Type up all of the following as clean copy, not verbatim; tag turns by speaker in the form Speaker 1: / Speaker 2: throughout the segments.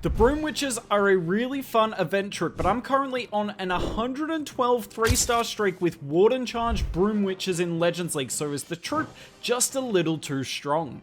Speaker 1: The Broom Witches are a really fun event troop, but I'm currently on an 112 3-star streak with Warden Charge Broom Witches in Legends League, so is the troop just a little too strong?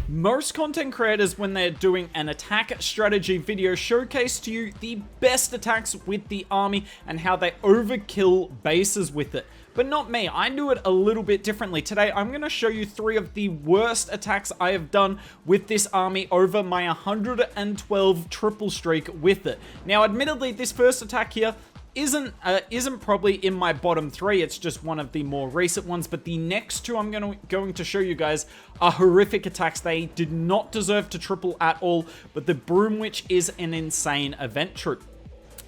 Speaker 1: Most content creators, when they're doing an attack strategy video, showcase to you the best attacks with the army and how they overkill bases with it. But not me, I do it a little bit differently. Today, I'm going to show you 3 of the worst attacks I have done with this army over my 112 triple streak with it. Now, admittedly, this first attack here isn't probably in my bottom 3, it's just one of the more recent ones, but the next 2 I'm going to show you guys are horrific attacks. They did not deserve to triple at all, but the Broom Witch is an insane event troop.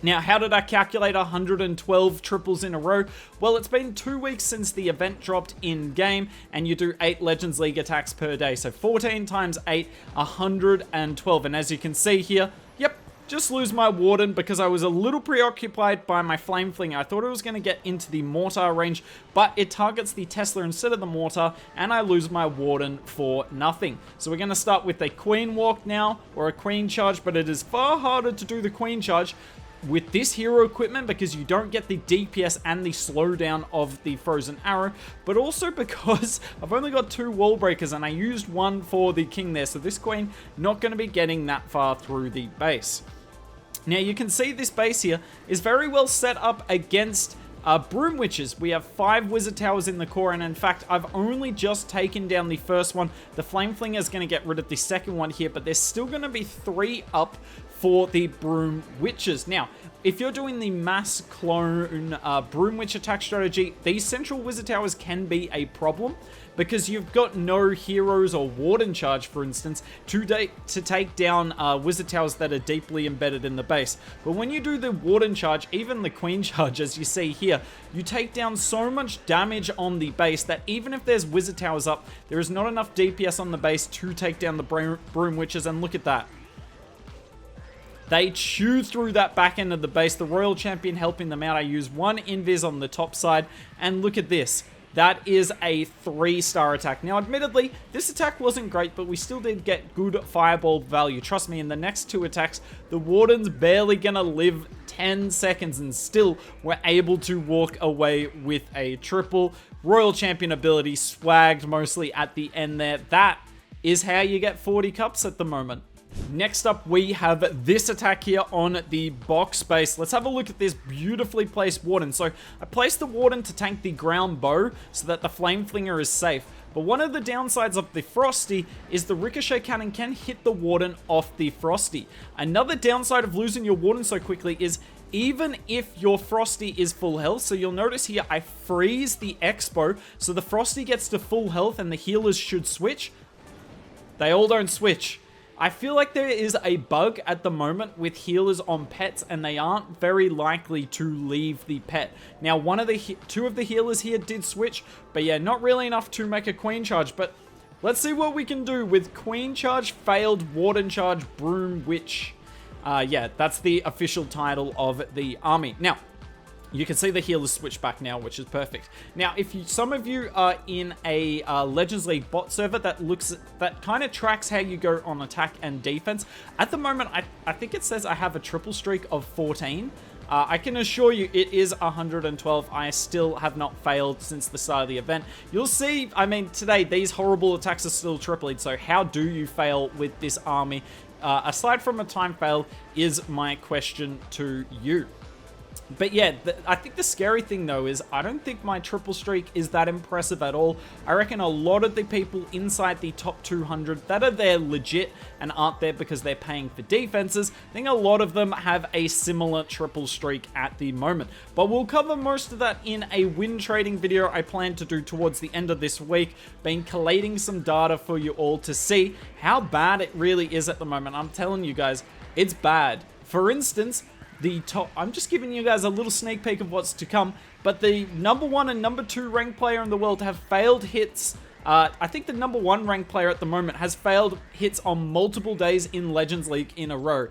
Speaker 1: Now, how did I calculate 112 triples in a row? Well, it's been 2 weeks since the event dropped in-game, and you do 8 Legends League attacks per day. So 14 times 8, 112. And as you can see here, yep, just lose my Warden because I was a little preoccupied by my Flame Flinger. I thought it was going to get into the Mortar range, but it targets the Tesla instead of the Mortar, and I lose my Warden for nothing. So we're going to start with a Queen Walk now, or a Queen Charge, but it is far harder to do the Queen Charge with this hero equipment because you don't get the DPS and the slowdown of the Frozen Arrow, but also because I've only got 2 wall breakers and I used one for the king there, so this queen not going to be getting that far through the base. Now you can see this base here is very well set up against Broom Witches. We have 5 Wizard Towers in the core, and in fact, I've only just taken down the first one. The Flame Flinger is going to get rid of the second one here, but there's still going to be 3 up for the Broom Witches. Now, if you're doing the mass clone Broom Witch attack strategy, these central Wizard Towers can be a problem because you've got no heroes or Warden Charge, for instance, to take down Wizard Towers that are deeply embedded in the base. But when you do the Warden Charge, even the Queen Charge, as you see here, you take down so much damage on the base that even if there's Wizard Towers up, there is not enough DPS on the base to take down the Broom Witches, and look at that. They chew through that back end of the base, the Royal Champion helping them out. I use 1 invis on the top side, and look at this. That is a 3-star attack. Now, admittedly, this attack wasn't great, but we still did get good fireball value. Trust me, in the next 2 attacks, the Warden's barely gonna live 10 seconds, and still we're able to walk away with a triple. Royal Champion ability swagged mostly at the end there. That is how you get 40 cups at the moment. Next up, we have this attack here on the box base. Let's have a look at this beautifully placed Warden. So I placed the Warden to tank the ground bow so that the Flame Flinger is safe. But one of the downsides of the Frosty is the Ricochet Cannon can hit the Warden off the Frosty. Another downside of losing your Warden so quickly is even if your Frosty is full health, so you'll notice here I freeze the Expo so the Frosty gets to full health and the healers should switch. They all don't switch. I feel like there is a bug at the moment with healers on pets, and they aren't very likely to leave the pet. Now, 2 of the healers here did switch, but yeah, not really enough to make a Queen Charge. But let's see what we can do with Queen Charge, Failed Warden Charge, Broom Witch. Yeah, that's the official title of the army. Now, you can see the healers switch back now, which is perfect. Now, if some of you are in a Legends League bot server that kind of tracks how you go on attack and defense, at the moment, I think it says I have a triple streak of 14. I can assure you it is 112. I still have not failed since the start of the event. You'll see, I mean, today, these horrible attacks are still tripled. So how do you fail with this army? Aside from a time fail, is my question to you. But yeah, I think the scary thing though is I don't think my triple streak is that impressive at all. I reckon a lot of the people inside the top 200 that are there legit and aren't there because they're paying for defenses, I think a lot of them have a similar triple streak at the moment. But we'll cover most of that in a win trading video I plan to do towards the end of this week. Been collating some data for you all to see how bad it really is at the moment. I'm telling you guys, it's bad. For instance, I'm just giving you guys a little sneak peek of what's to come, but the number 1 and number 2 ranked player in the world have failed hits. I think the number 1 ranked player at the moment has failed hits on multiple days in Legends League in a row,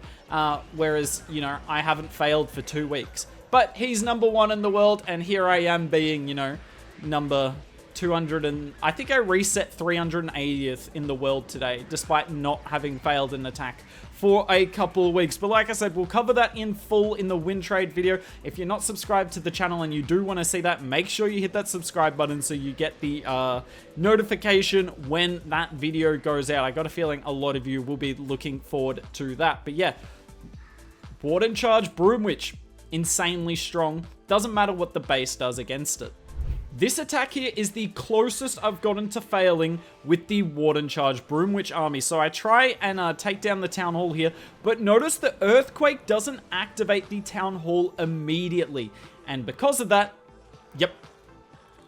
Speaker 1: whereas, you know, I haven't failed for 2 weeks. But he's number 1 in the world, and here I am being, you know, number 200 and I think I reset 380th in the world today, despite not having failed an attack for a couple of weeks. But like I said, we'll cover that in full in the win trade video. If you're not subscribed to the channel and you do want to see that, make sure you hit that subscribe button so you get the notification when that video goes out. I got a feeling a lot of you will be looking forward to that. But yeah, warden charge Broom Witch, insanely strong. Doesn't matter what the base does against it. This attack here is the closest I've gotten to failing with the Warden Charge Broom Witch army. So I try and take down the Town Hall here, but notice the Earthquake doesn't activate the Town Hall immediately. And because of that, yep,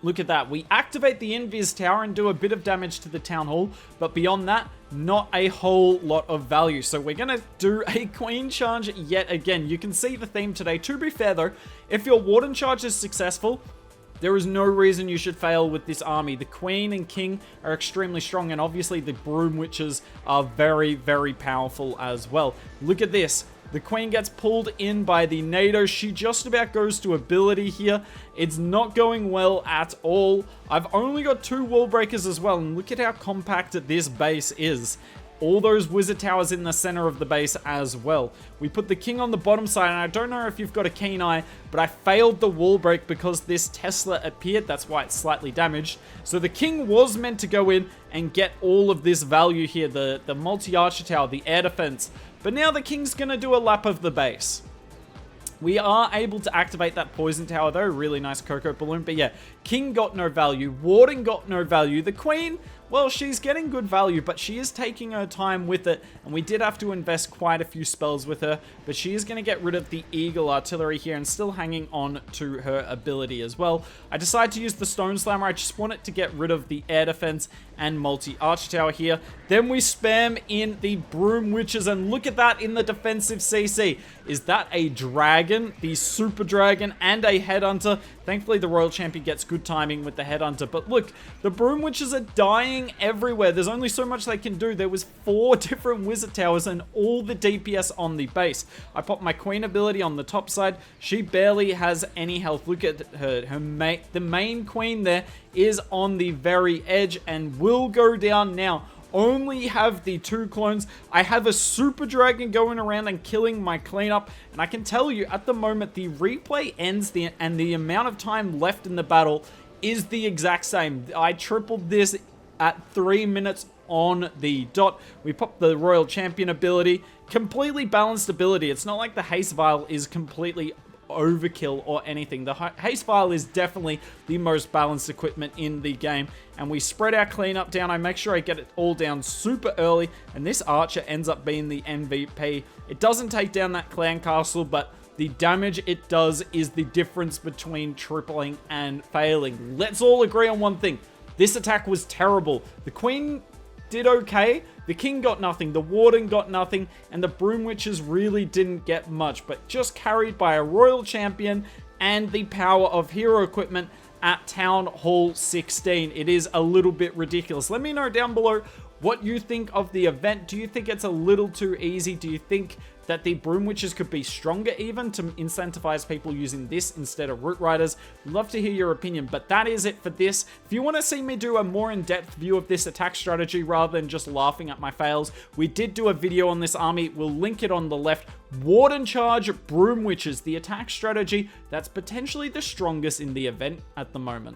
Speaker 1: look at that. We activate the Invis Tower and do a bit of damage to the Town Hall, but beyond that, not a whole lot of value. So we're going to do a Queen Charge yet again. You can see the theme today. To be fair though, if your Warden Charge is successful, there is no reason you should fail with this army. The Queen and King are extremely strong, and obviously the Broom Witches are very, very powerful as well. Look at this. The Queen gets pulled in by the NATO. She just about goes to ability here. It's not going well at all. I've only got 2 wall breakers as well, and look at how compact this base is. All those wizard towers in the center of the base as well. We put the king on the bottom side, and I don't know if you've got a keen eye, but I failed the wall break because this Tesla appeared. That's why it's slightly damaged. So the king was meant to go in and get all of this value here, the multi-archer tower, the air defense. But now the king's gonna do a lap of the base. We are able to activate that poison tower though. Really nice cocoa balloon. But yeah, king got no value. Warden got no value. The queen, well, she's getting good value, but she is taking her time with it. And we did have to invest quite a few spells with her. But she is going to get rid of the eagle artillery here and still hanging on to her ability as well. I decided to use the stone slammer. I just want it to get rid of the air defense and multi-archer tower here. Then we spam in the Broom Witches, and look at that in the defensive CC. Is that a dragon, the super dragon, and a headhunter? Thankfully, the royal champion gets good timing with the headhunter. But look, the Broom Witches are dying everywhere. There's only so much they can do. There was 4 different wizard towers and all the DPS on the base. I popped my queen ability on the top side. She barely has any health. Look at her. The main queen there is on the very edge and will go down now. Only have the 2 clones. I have a super dragon going around and killing my cleanup, and I can tell you at the moment the replay ends and the amount of time left in the battle is the exact same. I tripled this at 3 minutes on the dot. We popped the royal champion ability, completely balanced ability. It's not like the haste vial is completely overkill or anything. The haste vial is definitely the most balanced equipment in the game, and we spread our cleanup down. I make sure I get it all down super early, and this archer ends up being the MVP. It doesn't take down that clan castle, but the damage it does is the difference between tripling and failing. Let's all agree on one thing. This attack was terrible. The queen did okay, the king got nothing, the warden got nothing, and the Broom Witches really didn't get much, but just carried by a royal champion and the power of hero equipment at Town Hall 16. It is a little bit ridiculous. Let me know down below what you think of the event. Do you think it's a little too easy? Do you think that the Broom Witches could be stronger even to incentivize people using this instead of Root Riders? Love to hear your opinion, but that is it for this. If you want to see me do a more in-depth view of this attack strategy rather than just laughing at my fails, we did do a video on this army. We'll link it on the left. Warden Charge Broom Witches, the attack strategy that's potentially the strongest in the event at the moment.